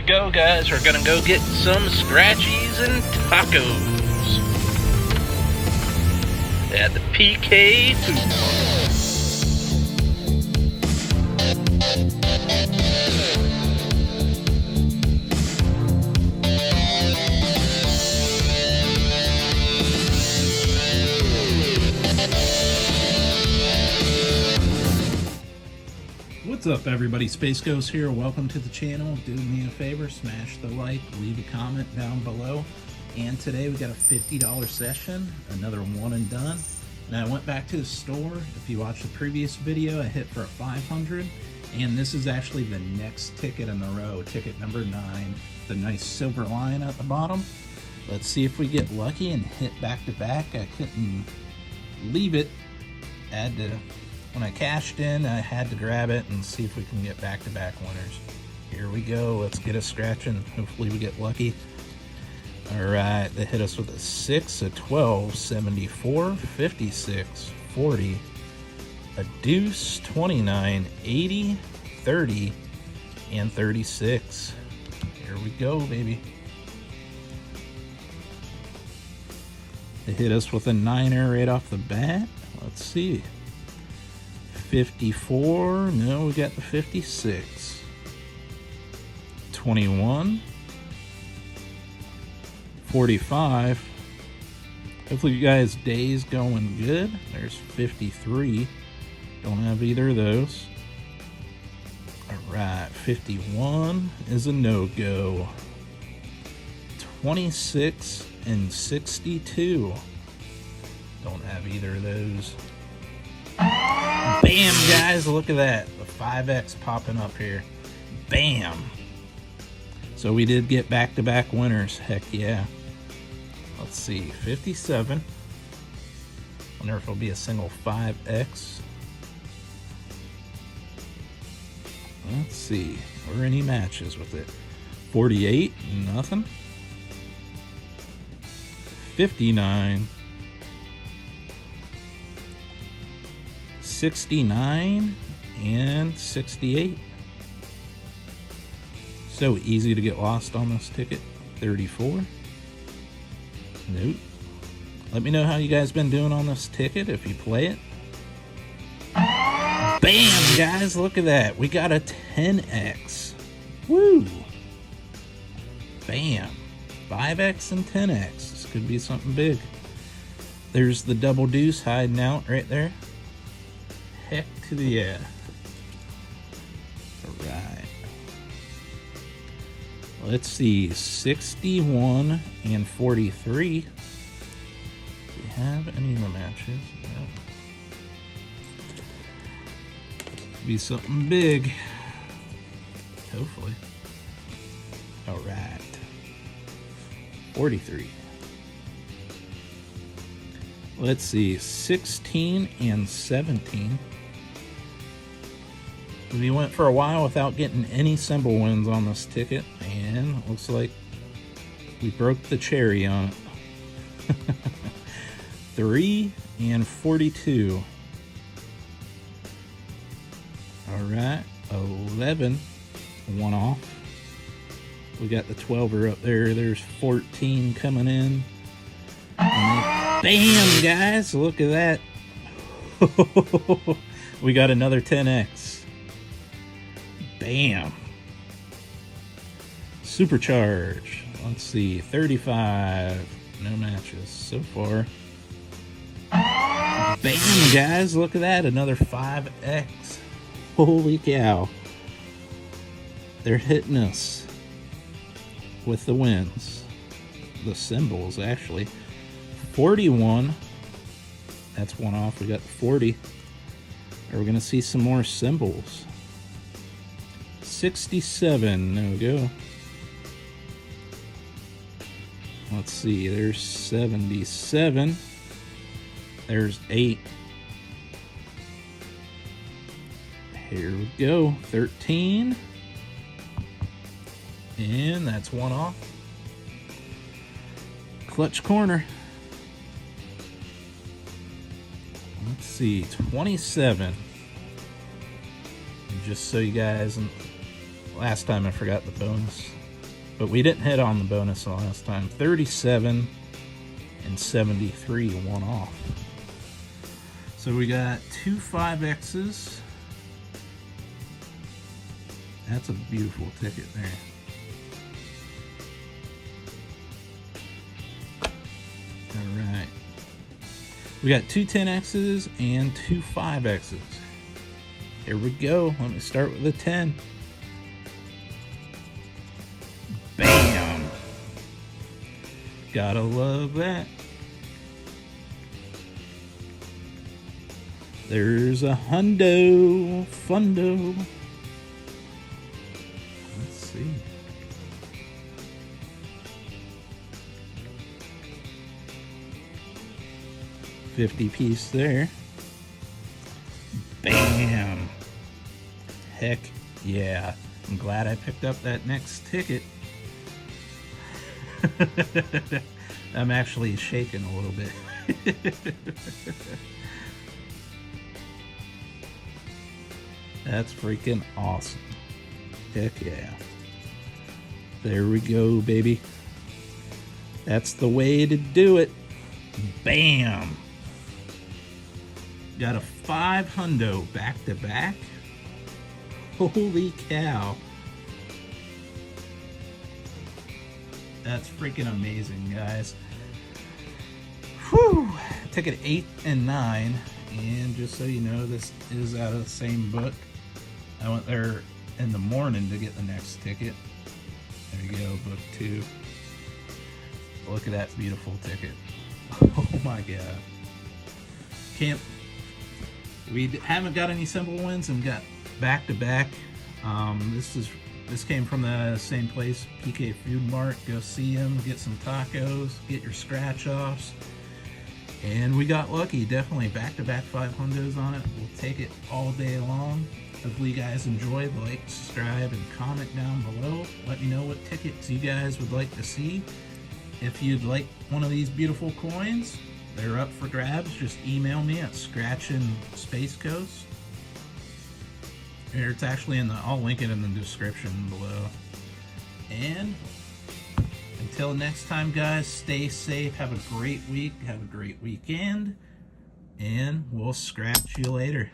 go, guys. We're gonna go get some Scratchies and tacos at the PK Food Mart. What's up, everybody? Spacecoast here. Welcome to the channel. Do me a favor, smash the like, leave a comment down below. And today we got a $50 session, another one and done. And I went back to the store. If you watched the previous video, I hit for a 500, and this is actually the next ticket in the row, ticket number 9, the nice silver line at the bottom. Let's see if we get lucky and hit back to back. I couldn't leave it. When I cashed in, I had to grab it and see if we can get back-to-back winners. Here we go. Let's get a scratch and hopefully we get lucky. All right, they hit us with a 6, a 12, 74, 56, 40, a deuce, 29, 80, 30, and 36. Here we go, baby. They hit us with a 9er right off the bat. Let's see. 54, no, we got the 56. 21. 45. Hopefully you guys' day's going good. There's 53. Don't have either of those. Alright, 51 is a no-go. 26 and 62. Don't have either of those. Bam, guys, look at that. The 5X popping up here. Bam. So we did get back-to-back winners. Heck yeah. Let's see, 57. Wonder if it'll be a single 5X. Let's see. Or any matches with it. 48, nothing. 59. 69 and 68. So easy to get lost on this ticket. 34. Nope. Let me know how you guys been doing on this ticket if you play it. Bam, guys, look at that. We got a 10X. Woo. Bam. 5X and 10X. This could be something big. There's the double deuce hiding out right there. Heck to the yeah. Alright. Let's see. 61 and 43. Do we have any more matches? No. Be something big. Hopefully. Alright. 43. Let's see. 16 and 17. We went for a while without getting any symbol wins on this ticket, and it looks like we broke the cherry on it. 3 and 42. Alright, 11, one off. We got the 12er up there. There's 14 coming in. And bam, guys, look at that. We got another 10X. Bam. Supercharge. Let's see. 35. No matches so far. Bam, guys. Look at that. Another 5X. Holy cow. They're hitting us with the wins. The symbols, actually. 41. That's one off. We got 40. Are we going to see some more symbols? 67, no go. Let's see, there's 77. There's 8. Here we go, 13. And that's one off. Clutch corner. Let's see, 27. And just so you guys, and last time I forgot the bonus. But we didn't hit on the bonus last time. 37 and 73, one off. So we got 2 5X's. That's a beautiful ticket there. Alright. We got 2 10X's and 2 5X's. Here we go. Let me start with a 10. Bam! Gotta love that. There's a hundo, fundo. Let's see. $50 piece there. Bam! Heck yeah. I'm glad I picked up that next ticket. I'm actually shaking a little bit. That's freaking awesome. Heck yeah. There we go, baby. That's the way to do it. Bam! Got a 5 hundo back to back. Holy cow. That's freaking amazing, guys. Whew! Ticket 8 and 9. And just so you know, this is out of the same book. I went there in the morning to get the next ticket. There you go, book 2. Look at that beautiful ticket. Oh my god. We haven't got any simple wins and got back to back. This came from the same place, PK Food Mart. Go see them, get some tacos, get your scratch offs. And we got lucky, definitely back-to-back 5 hundos on it. We'll take it all day long. Hopefully you guys enjoy. Like, subscribe, and comment down below. Let me know what tickets you guys would like to see. If you'd like one of these beautiful coins, they're up for grabs. Just email me at Scratchinspacecoast. It's actually I'll link it in the description below. And until next time, guys, stay safe. Have a great week. Have a great weekend. And we'll scratch you later.